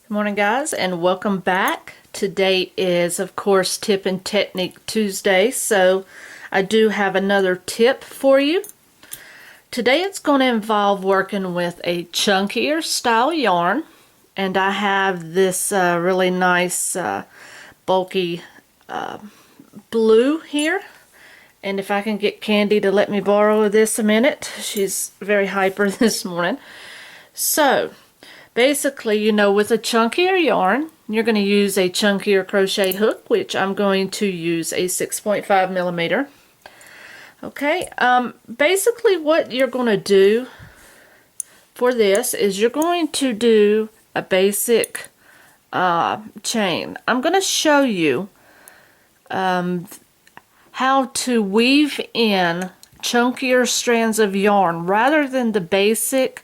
Good morning, guys, and welcome back. Today is, of course, Tip and Technique Tuesday, so I do have another tip for you. Today it's going to involve working with a chunkier style yarn, and I have this really nice bulky blue here. And if I can get Candy to let me borrow this a minute, she's very hyper this morning. So basically, with a chunkier yarn, you're going to use a chunkier crochet hook, which I'm going to use a 6.5 millimeter. Okay, basically what you're going to do for this is you're going to do a basic chain. I'm going to show you how to weave in chunkier strands of yarn rather than the basic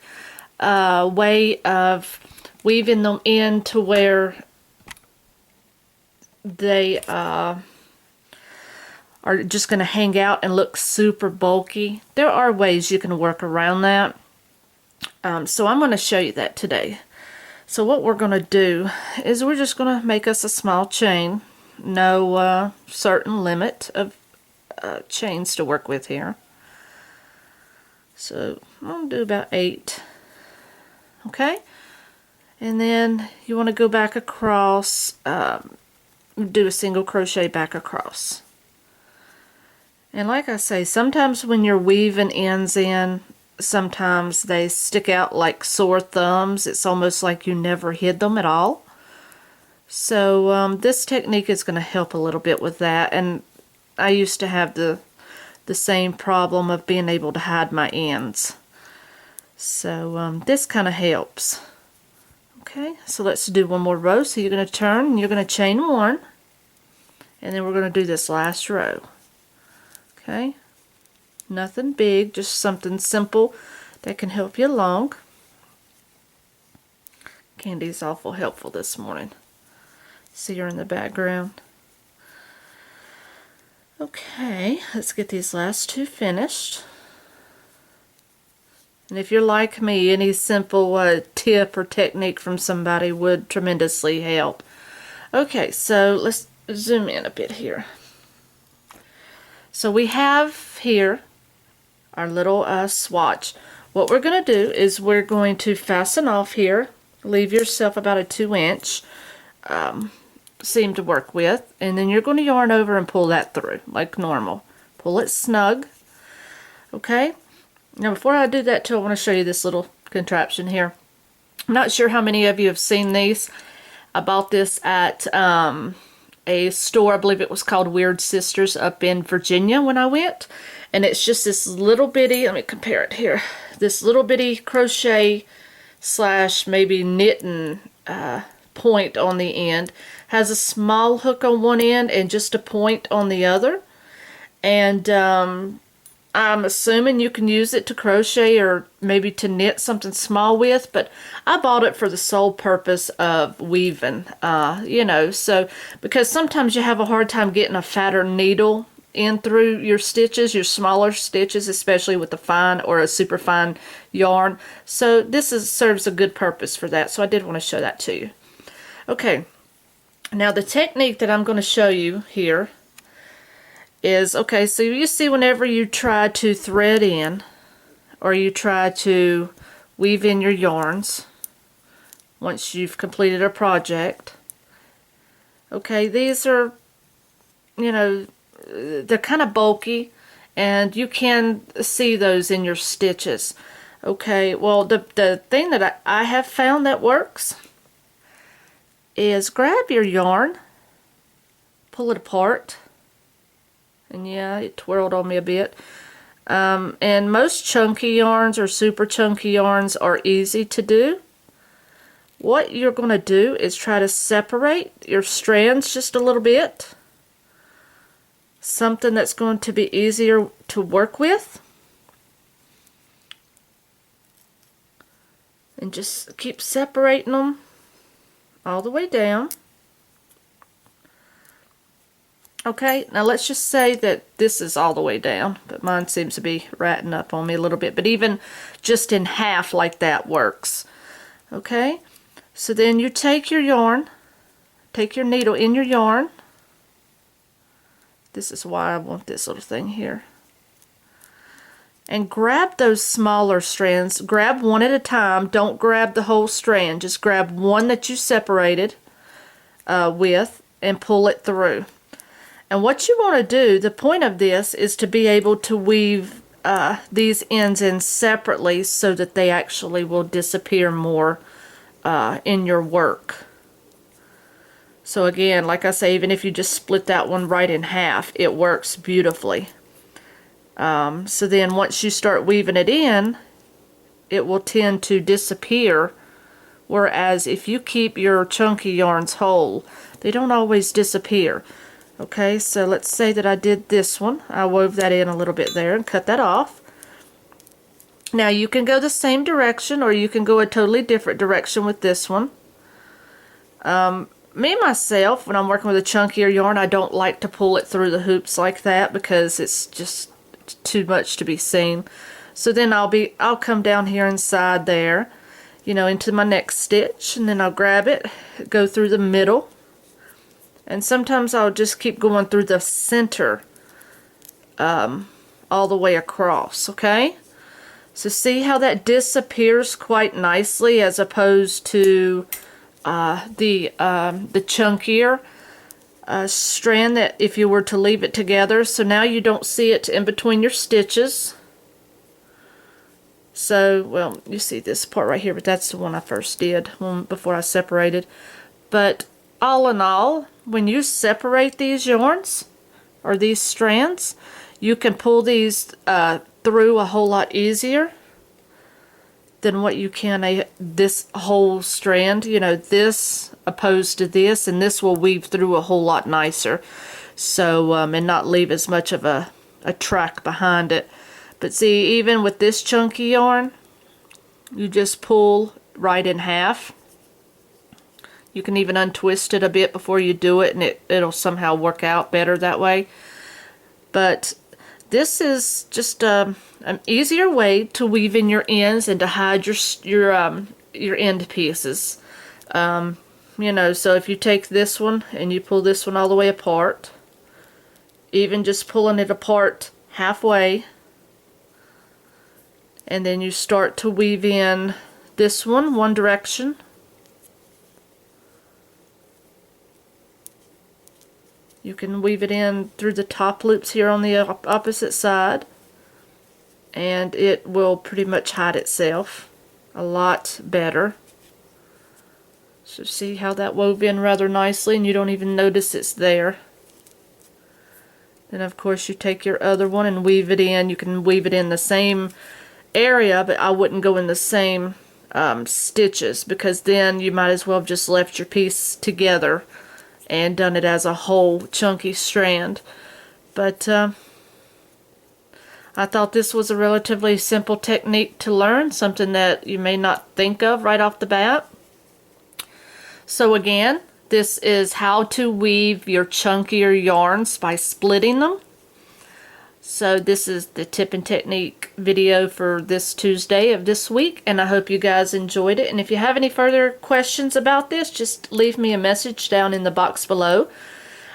way of weaving them in to where they are just going to hang out and look super bulky. There are ways you can work around that. So I'm going to show you that today. So what we're going to do is we're just going to make us a small chain. No certain limit of chains to work with here. So I'm going to do about 8. Okay, and then you want to go back across, do a single crochet back across. And like I say, sometimes when you're weaving ends in, sometimes they stick out like sore thumbs. It's almost like you never hid them at all. So this technique is going to help a little bit with that. And I used to have the same problem of being able to hide my ends. So this kind of helps. Okay, so let's do one more row. So you're going to turn and you're going to chain 1, and then we're going to do this last row. Okay, nothing big, just something simple that can help you along. Candy's awful helpful this morning. See her in the background. Okay, let's get these last 2 finished. And if you're like me, any simple tip or technique from somebody would tremendously help. Okay, so let's zoom in a bit here. So we have here our little swatch. What we're going to do is we're going to fasten off here. Leave yourself about a 2-inch seam to work with. And then you're going to yarn over and pull that through like normal. Pull it snug. Okay. Now before I do that too, I want to show you this little contraption here. I'm not sure how many of you have seen these. I bought this at a store, I believe it was called Weird Sisters up in Virginia when I went. And it's just this little bitty, let me compare it here, this little bitty crochet slash maybe knitting point on the end. Has a small hook on one end and just a point on the other. And I'm assuming you can use it to crochet or maybe to knit something small with, but I bought it for the sole purpose of weaving, so because sometimes you have a hard time getting a fatter needle in through your stitches, your smaller stitches, especially with a fine or a super fine yarn. So this serves a good purpose for that, so I did want to show that to you. Okay, now the technique that I'm going to show you here is, okay, so you see whenever you try to thread in or you try to weave in your yarns once you've completed a project, okay, these are, they're kind of bulky and you can see those in your stitches. Okay, well the thing that I have found that works is grab your yarn, pull it apart. And yeah, it twirled on me a bit. And most chunky yarns or super chunky yarns are easy to do. What you're going to do is try to separate your strands just a little bit. Something that's going to be easier to work with. And just keep separating them all the way down. Okay, now let's just say that this is all the way down, but mine seems to be ratting up on me a little bit, but even just in half like that works. Okay, So then you take your yarn, take your needle in your yarn. This is why I want this little thing here. And grab those smaller strands. Grab one at a time. Don't grab the whole strand. Just grab one that you separated with and pull it through. And what you want to do, the point of this is to be able to weave these ends in separately so that they actually will disappear more in your work. So again, like I say, even if you just split that one right in half, it works beautifully. So then once you start weaving it in, it will tend to disappear, whereas if you keep your chunky yarns whole, they don't always disappear. Okay, so let's say that I did this one. I wove that in a little bit there and cut that off. Now you can go the same direction or you can go a totally different direction with this one. Me myself, when I'm working with a chunkier yarn, I don't like to pull it through the hoops like that because it's just too much to be seen. So then I'll come down here inside there, you know, into my next stitch, and then I'll grab it, go through the middle, and sometimes I'll just keep going through the center all the way across. Okay, so see how that disappears quite nicely as opposed to the chunkier strand that if you were to leave it together. So now you don't see it in between your stitches. So, well, you see this part right here, but that's the one I first did before I separated. But all in all, when you separate these yarns or these strands, you can pull these through a whole lot easier than what you can this whole strand. You know, this opposed to this, and this will weave through a whole lot nicer. So and not leave as much of a track behind it. But see, even with this chunky yarn, you just pull right in half. You can even untwist it a bit before you do it, and it'll somehow work out better that way. But this is just an easier way to weave in your ends and to hide your end pieces. You know, so if you take this one and you pull this one all the way apart, even just pulling it apart halfway, and then you start to weave in this one direction, you can weave it in through the top loops here on the opposite side, and it will pretty much hide itself a lot better. So see how that wove in rather nicely and you don't even notice it's there. Then of course you take your other one and weave it in. You can weave it in the same area, but I wouldn't go in the same stitches, because then you might as well have just left your piece together and done it as a whole chunky strand. But I thought this was a relatively simple technique to learn, something that you may not think of right off the bat. So again, this is how to weave your chunkier yarns by splitting them. So this is the tip and technique video for this Tuesday of this week, and I hope you guys enjoyed it. And if you have any further questions about this, just leave me a message down in the box below.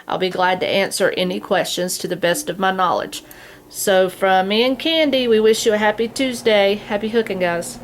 I'll be glad to answer any questions to the best of my knowledge. So from me and Candy, we wish you a happy Tuesday. Happy hooking, guys.